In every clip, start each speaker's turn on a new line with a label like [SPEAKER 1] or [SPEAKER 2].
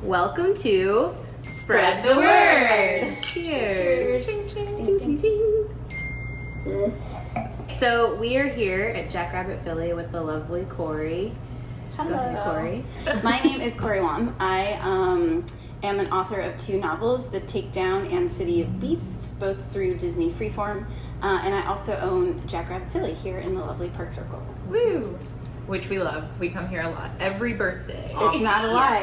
[SPEAKER 1] Welcome to
[SPEAKER 2] Spread the Word!
[SPEAKER 1] Cheers! Ding, ding, ding. So we are here at Jackrabbit Filly with the lovely Corrie.
[SPEAKER 3] Hello.
[SPEAKER 1] Go ahead, Corrie.
[SPEAKER 3] My name is Corrie Wang. I am an author of 2 novels, The Takedown and City of Beasts, both through Disney Freeform. And I also own Jackrabbit Filly here in the lovely Park Circle.
[SPEAKER 2] Woo! Which we love. We come here a lot. Every birthday.
[SPEAKER 3] It's not a lie.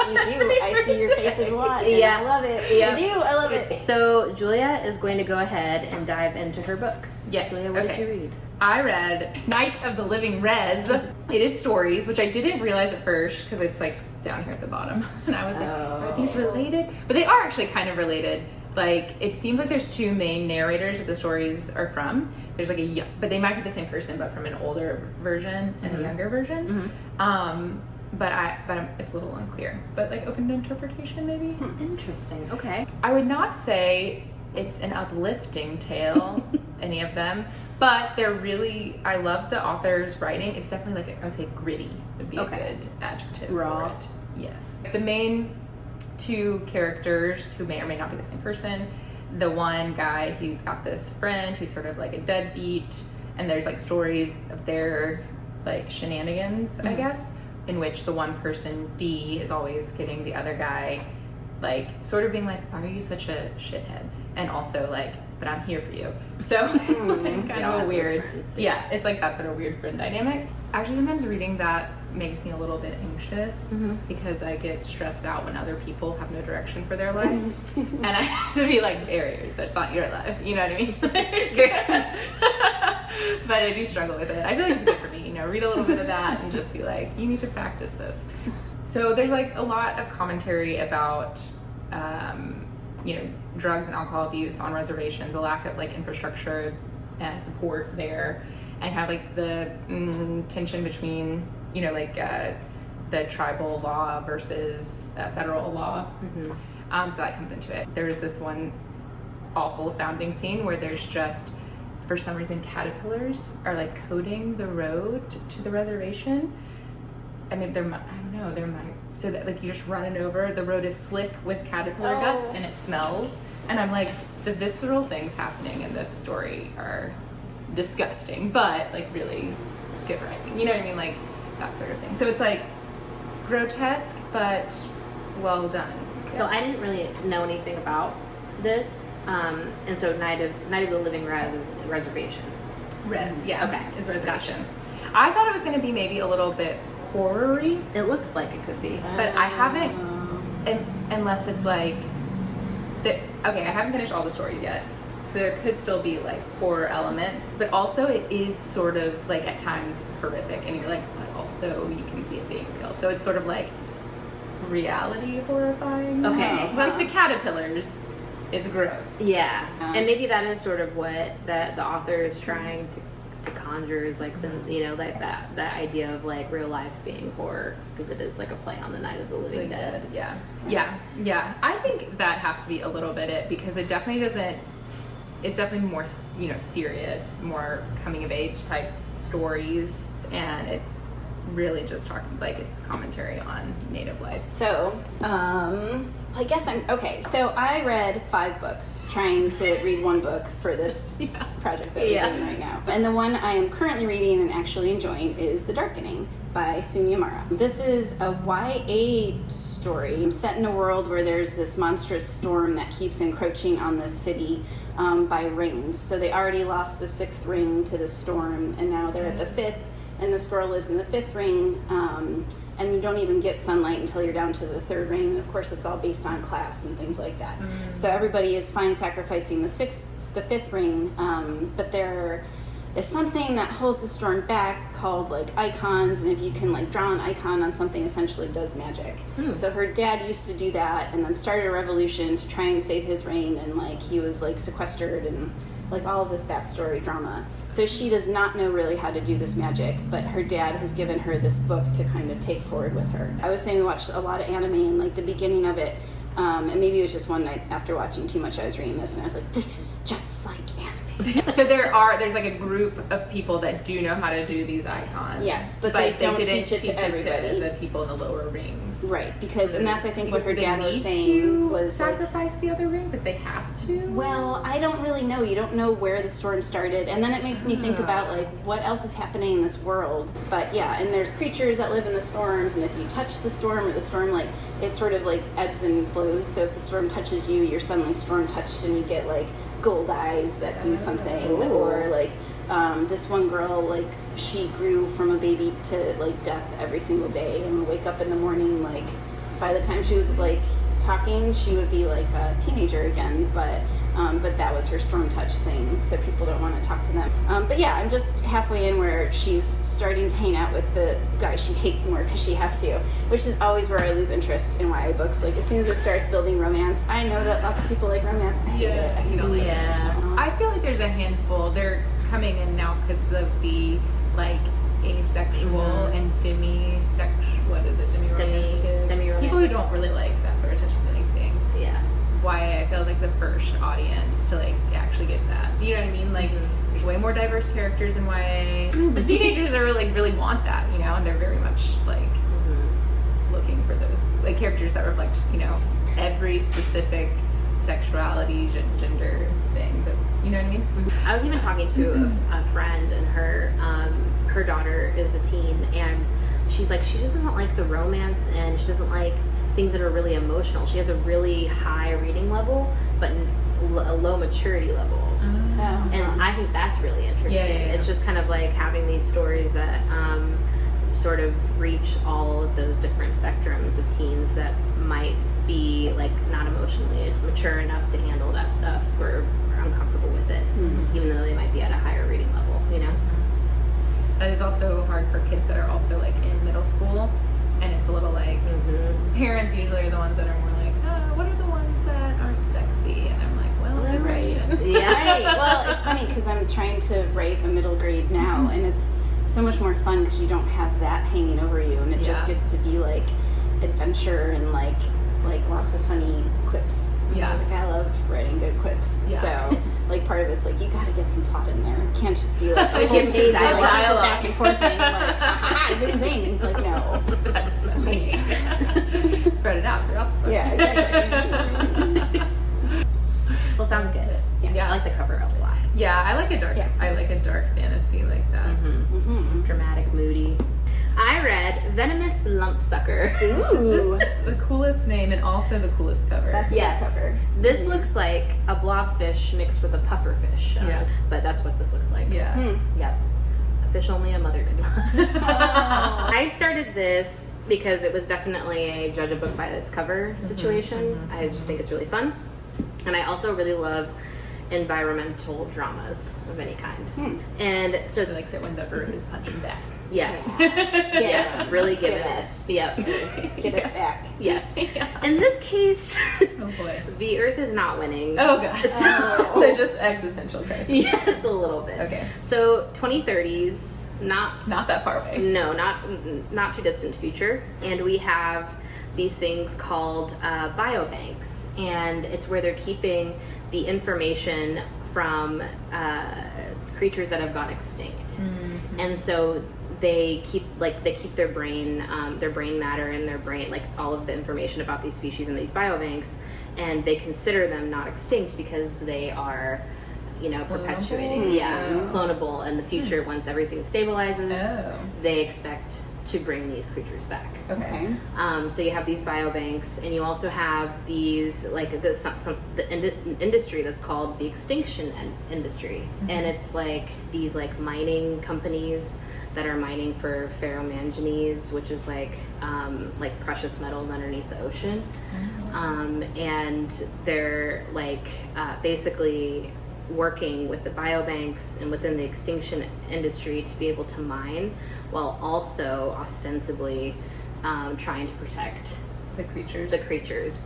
[SPEAKER 3] You do. I see your faces a lot. And
[SPEAKER 1] Yeah.
[SPEAKER 3] I love it.
[SPEAKER 1] Yeah.
[SPEAKER 3] You do. I love it.
[SPEAKER 1] So Julia is going to go ahead and dive into her book.
[SPEAKER 2] Yes.
[SPEAKER 1] Julia, what
[SPEAKER 2] Okay.
[SPEAKER 1] did you read?
[SPEAKER 2] I read Night of the Living Res. It is stories, which I didn't realize at first because it's like down here at the bottom. And I was like, are these related? But they are actually kind of related. Like, it seems like there's 2 main narrators that the stories are from. There's like but they might be the same person, but from an older version and a younger version. But it's a little unclear. But like open to interpretation, maybe.
[SPEAKER 1] Interesting. Okay.
[SPEAKER 2] I would not say it's an uplifting tale, any of them, but they're really. I love the author's writing. It's definitely like I would say gritty would be a good adjective.
[SPEAKER 1] Raw.
[SPEAKER 2] For it. Yes. The main 2 characters who may or may not be the same person. The one guy, he's got this friend who's sort of like a deadbeat, and there's like stories of their like shenanigans, I guess, in which the one person, D, is always getting the other guy like sort of being like, why are you such a shithead? And also like, but I'm here for you. So it's like kind of a weird, it's like that sort of weird friend dynamic. Actually, sometimes reading that makes me a little bit anxious because I get stressed out when other people have no direction for their life. And I have to be like, barriers, that's not your life. You know what I mean? But I do struggle with it. I feel like it's good for me, read a little bit of that and just be like, you need to practice this. So there's like a lot of commentary about, drugs and alcohol abuse on reservations, a lack of like infrastructure and support there, and kind of like the tension between, the tribal law versus federal law. So that comes into it. There's this one awful sounding scene where there's just, for some reason, caterpillars are like coating the road to the reservation. I mean, so that like you're just running over, the road is slick with caterpillar guts and it smells. And I'm like, the visceral things happening in this story are disgusting, but like really good writing. You know what I mean? Like that sort of thing. So it's like grotesque, but well done.
[SPEAKER 1] So I didn't really know anything about this. And so Night of the Living Res is reservation.
[SPEAKER 2] Yeah.
[SPEAKER 1] Okay.
[SPEAKER 2] Is reservation. I thought it was going to be maybe a little bit horror-y.
[SPEAKER 1] It looks like it could be.
[SPEAKER 2] But I haven't, unless it's like, I haven't finished all the stories yet. So there could still be like horror elements, but also it is sort of like at times horrific, and you're like, but also you can see it being real. So it's sort of like reality horrifying.
[SPEAKER 1] Okay.
[SPEAKER 2] But like the caterpillars is gross.
[SPEAKER 1] Yeah. And maybe that is sort of what the author is trying to conjure, is like like that idea of like real life being horror, because it is like a play on the Night of the Living Dead.
[SPEAKER 2] Yeah. I think that has to be a little bit it, because it definitely doesn't. It's definitely more serious, more coming of age type stories, and it's really just talking like it's commentary on native life.
[SPEAKER 3] So, I guess so I read 5 books, trying to read 1 book for this project that we're doing right now. And the one I am currently reading and actually enjoying is The Darkening by Sumiyamura. This is a YA story set in a world where there's this monstrous storm that keeps encroaching on the city by rings. So they already lost the 6th ring to the storm, and now they're at the 5th. And the squirrel lives in the 5th ring, and you don't even get sunlight until you're down to the 3rd ring. And of course, it's all based on class and things like that. So everybody is fine sacrificing the 5th ring, but there is something that holds the storm back called like icons, and if you can like draw an icon on something, essentially does magic. So her dad used to do that, and then started a revolution to try and save his reign, and like he was like sequestered and like all of this backstory drama. So she does not know really how to do this magic, but her dad has given her this book to kind of take forward with her. I was saying we watched a lot of anime, and like the beginning of it, and maybe it was just one night after watching too much, I was reading this and I was like, this is just like anime.
[SPEAKER 2] So there's like a group of people that do know how to do these icons.
[SPEAKER 3] Yes, but they don't
[SPEAKER 2] didn't
[SPEAKER 3] teach it to everybody.
[SPEAKER 2] the people in the lower rings.
[SPEAKER 3] Right, because and that's I think what her
[SPEAKER 2] Because
[SPEAKER 3] dad
[SPEAKER 2] they
[SPEAKER 3] was
[SPEAKER 2] need
[SPEAKER 3] saying
[SPEAKER 2] to
[SPEAKER 3] was like,
[SPEAKER 2] sacrifice the other rings if they have to.
[SPEAKER 3] well, I don't really know. You don't know where the storm started, and then it makes me think about like what else is happening in this world. But yeah, and there's creatures that live in the storms, and if you touch the storm or the storm, like it sort of like ebbs and flows. So if the storm touches you, you're suddenly storm touched, and you get like gold eyes that do something, or like this one girl, like she grew from a baby to like death every single day, and would wake up in the morning, like by the time she was like talking, she would be like a teenager again, but that was her storm touch thing, so people don't want to talk to them. But yeah, I'm just halfway in where she's starting to hang out with the guy she hates more because she has to, which is always where I lose interest in YA books. Like as soon as it starts building romance, I know that lots of people like romance. I hate it. I hate it.
[SPEAKER 1] Yeah.
[SPEAKER 2] I feel like there's a handful. They're coming in now because of the like asexual and demisexual. What is it? Demi-romantic. People who don't really like that sort of touchy-feely thing.
[SPEAKER 1] Yeah.
[SPEAKER 2] YA feels like the first audience to like actually get that. You know what I mean? Like there's way more diverse characters in YA. The teenagers are really want that, you know, and they're very much like looking for those like characters that reflect, you know, every specific sexuality, gender thing. That, you know what I mean?
[SPEAKER 1] I was even talking to a friend, and her daughter is a teen, and she's like, she just doesn't like the romance, and she doesn't like things that are really emotional. She has a really high reading level, but a low maturity level. And I think that's really interesting.
[SPEAKER 2] Yeah.
[SPEAKER 1] It's just kind of like having these stories that sort of reach all of those different spectrums of teens that might be like not emotionally mature enough to handle that stuff or are uncomfortable with it, even though they might be at a higher reading level, you know?
[SPEAKER 2] That is also hard for kids that are also like in middle school, and it's a little like parents usually are the ones that are more like, what are the ones that aren't sexy? And I'm like, well, good question.
[SPEAKER 1] Yeah.
[SPEAKER 3] Right. Well, it's funny because I'm trying to write a middle grade now, and it's so much more fun because you don't have that hanging over you, and it just gets to be like adventure and like lots of funny quips.
[SPEAKER 2] Yeah.
[SPEAKER 3] Like I love writing good quips.
[SPEAKER 2] Yeah.
[SPEAKER 3] So like part of it's like you got to get some plot in there. It can't just be like a
[SPEAKER 1] Like,
[SPEAKER 3] whole page of like
[SPEAKER 2] dialogue.
[SPEAKER 3] back and forth thing. Like ha zing zing. Like no.
[SPEAKER 2] That's funny. Spread it out throughout the book.
[SPEAKER 3] Yeah, exactly.
[SPEAKER 1] Well, sounds good.
[SPEAKER 2] Yeah.
[SPEAKER 1] I like the cover a lot.
[SPEAKER 2] Yeah, I like a dark.
[SPEAKER 3] Yeah.
[SPEAKER 2] I like a dark fantasy like that.
[SPEAKER 1] Dramatic, moody. I read Venomous Lumpsucker.
[SPEAKER 2] It's just the coolest name and also the coolest cover.
[SPEAKER 3] That's a good cover.
[SPEAKER 1] This looks like a blobfish mixed with a pufferfish.
[SPEAKER 2] Yeah.
[SPEAKER 1] But that's what this looks like.
[SPEAKER 2] yeah.
[SPEAKER 1] Yep. A fish only a mother could love. I started this because it was definitely a judge a book by its cover situation. I just think it's really fun. And I also really love environmental dramas of any kind. And so
[SPEAKER 2] She likes it when the earth is punching back.
[SPEAKER 1] yes.
[SPEAKER 3] Yes.
[SPEAKER 1] Yes, really give
[SPEAKER 3] Get
[SPEAKER 1] it.
[SPEAKER 3] us.
[SPEAKER 1] Yep.
[SPEAKER 3] Get us back.
[SPEAKER 1] Yes.
[SPEAKER 2] Yeah.
[SPEAKER 1] In this case,
[SPEAKER 2] Oh boy.
[SPEAKER 1] the earth is not winning.
[SPEAKER 2] Oh gosh.
[SPEAKER 1] So,
[SPEAKER 2] So just existential crisis.
[SPEAKER 1] yes, a little bit.
[SPEAKER 2] Okay.
[SPEAKER 1] So 2030s, not
[SPEAKER 2] that far away.
[SPEAKER 1] No, not too distant future. And we have these things called biobanks, and it's where they're keeping the information from creatures that have gone extinct. And so they keep their brain matter and their brain, like all of the information about these species in these biobanks, and they consider them not extinct because they are, you know, perpetuating.
[SPEAKER 2] Clonable?
[SPEAKER 1] Yeah, clonable in the future. Once everything stabilizes, they expect to bring these creatures back.
[SPEAKER 2] Okay.
[SPEAKER 1] So you have these biobanks, and you also have these like the industry that's called the Extinction Industry, and it's like these like mining companies that are mining for ferromanganese, which is like precious metals underneath the ocean, and they're like basically working with the biobanks and within the extinction industry to be able to mine while also ostensibly trying to protect
[SPEAKER 2] The creatures.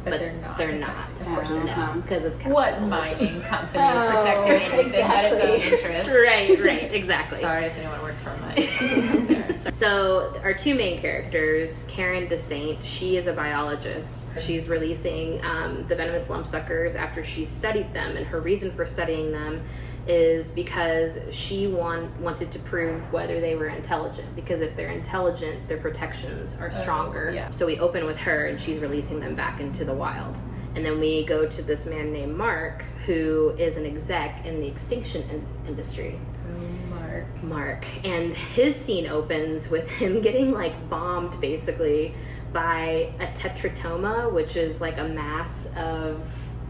[SPEAKER 1] but
[SPEAKER 2] they're not.
[SPEAKER 1] They're not.
[SPEAKER 2] Of course they're
[SPEAKER 1] No, because it's
[SPEAKER 2] What
[SPEAKER 1] capitalism.
[SPEAKER 2] mining company is protecting anything but its own interest?
[SPEAKER 1] Right, exactly.
[SPEAKER 2] Sorry if anyone works for a mining company out there.
[SPEAKER 1] So our two main characters, Karen DeSaint, she is a biologist. She's releasing the venomous lumpsuckers after she studied them, and her reason for studying them is because she wanted to prove whether they were intelligent, because if they're intelligent, their protections are stronger.
[SPEAKER 2] Yeah.
[SPEAKER 1] So we open with her, and she's releasing them back into the wild. And then we go to this man named Mark, who is an exec in the Extinction Industry. Mark. And his scene opens with him getting like bombed basically by a tetratoma, which is like a mass of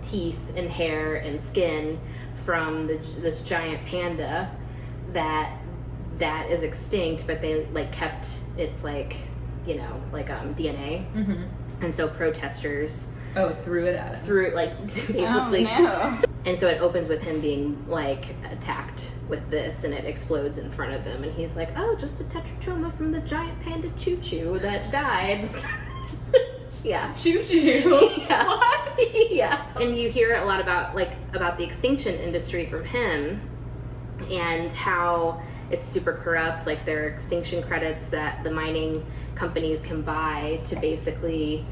[SPEAKER 1] teeth and hair and skin from this giant panda that is extinct, but they like kept its like, you know, like DNA.
[SPEAKER 2] Mm-hmm.
[SPEAKER 1] And so protesters
[SPEAKER 2] threw it at him.
[SPEAKER 1] threw it like basically.
[SPEAKER 3] Oh, no.
[SPEAKER 1] And so it opens with him being like attacked with this, and it explodes in front of him, and he's like, "Oh, just a tetratoma from the giant panda Choo Choo that died." Yeah.
[SPEAKER 2] Choo Choo.
[SPEAKER 1] Yeah.
[SPEAKER 2] What?
[SPEAKER 1] Yeah. And you hear a lot about the extinction industry from him, and how it's super corrupt. Like there are extinction credits that the mining companies can buy to basically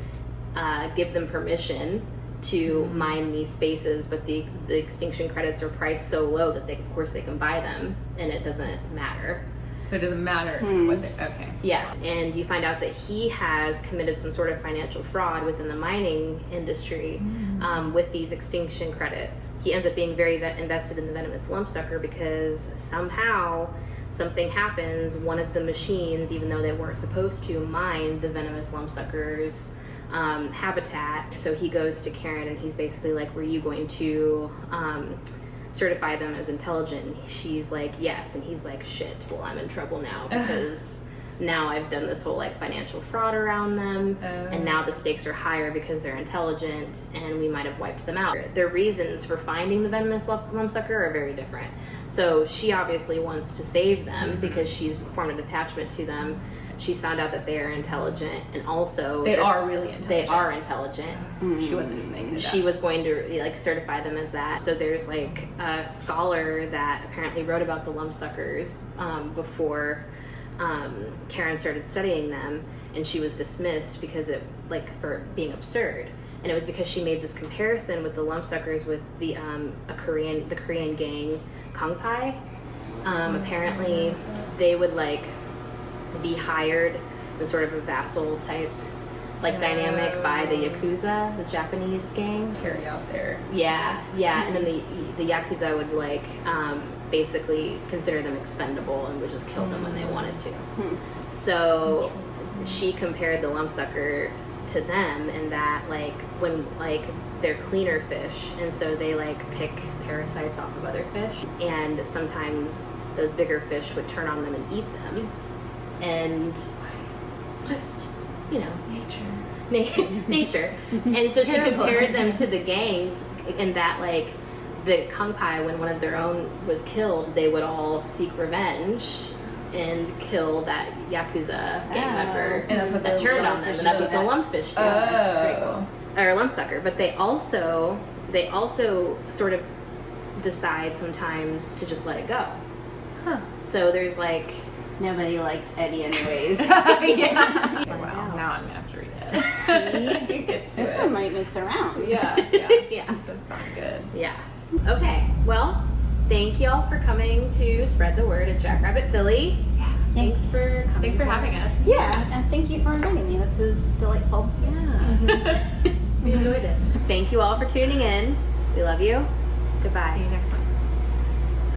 [SPEAKER 1] give them permission to mine these spaces, but the extinction credits are priced so low that of course they can buy them, and it doesn't matter.
[SPEAKER 2] So it doesn't matter what they okay.
[SPEAKER 1] Yeah, and you find out that he has committed some sort of financial fraud within the mining industry with these extinction credits. He ends up being very invested in the venomous lumpsucker because somehow something happens. One of the machines, even though they weren't supposed to, mine the venomous lumpsuckers habitat. So he goes to Karen and he's basically like, were you going to certify them as intelligent? And she's like, yes. And he's like, shit, well, I'm in trouble now because now I've done this whole like financial fraud around them, and now the stakes are higher because they're intelligent and we might have wiped them out. Their reasons for finding the venomous lumpsucker are very different. So she obviously wants to save them because she's formed an attachment to them. She's found out that they are intelligent, and also
[SPEAKER 2] They are really intelligent.
[SPEAKER 1] They are intelligent.
[SPEAKER 2] She wasn't just making it up.
[SPEAKER 1] She was going to like certify them as that. So there's like a scholar that apparently wrote about the lumpsuckers before Karen started studying them, and she was dismissed because for being absurd. And it was because she made this comparison with the lumpsuckers with the Korean gang Kung Pai. Apparently they would like be hired in sort of a vassal type dynamic by the Yakuza, the Japanese gang.
[SPEAKER 2] Carry out there.
[SPEAKER 1] Yeah, and then the Yakuza would like basically consider them expendable and would just kill them when they wanted to. So she compared the lumpsuckers to them in that like when like they're cleaner fish, and so they like pick parasites off of other fish, and sometimes those bigger fish would turn on them and eat them. And just, you know, nature. And so she compared them to the gangs, and that like the Kung Pai, when one of their own was killed, they would all seek revenge and kill that Yakuza gang member,
[SPEAKER 2] and that's what
[SPEAKER 1] that turned on them, and that's what the lumpfish do.
[SPEAKER 3] That's pretty cool.
[SPEAKER 1] Or lumpsucker. But they also sort of decide sometimes to just let it go. So there's like,
[SPEAKER 3] Nobody liked Eddie anyways.
[SPEAKER 2] Yeah. Well, now I'm gonna have to read it.
[SPEAKER 3] See?
[SPEAKER 2] Get to
[SPEAKER 3] This
[SPEAKER 2] it.
[SPEAKER 3] one might make the rounds.
[SPEAKER 2] Yeah.
[SPEAKER 1] Yeah.
[SPEAKER 2] That does sound good.
[SPEAKER 1] Yeah. Okay. Well, thank y'all for coming to spread the word at Jackrabbit Filly. Thanks for coming.
[SPEAKER 2] Thanks for having us.
[SPEAKER 3] Yeah, and thank you for inviting me. This was delightful.
[SPEAKER 1] Yeah. We enjoyed it. Thank you all for tuning in. We love you. Goodbye.
[SPEAKER 2] See you next time.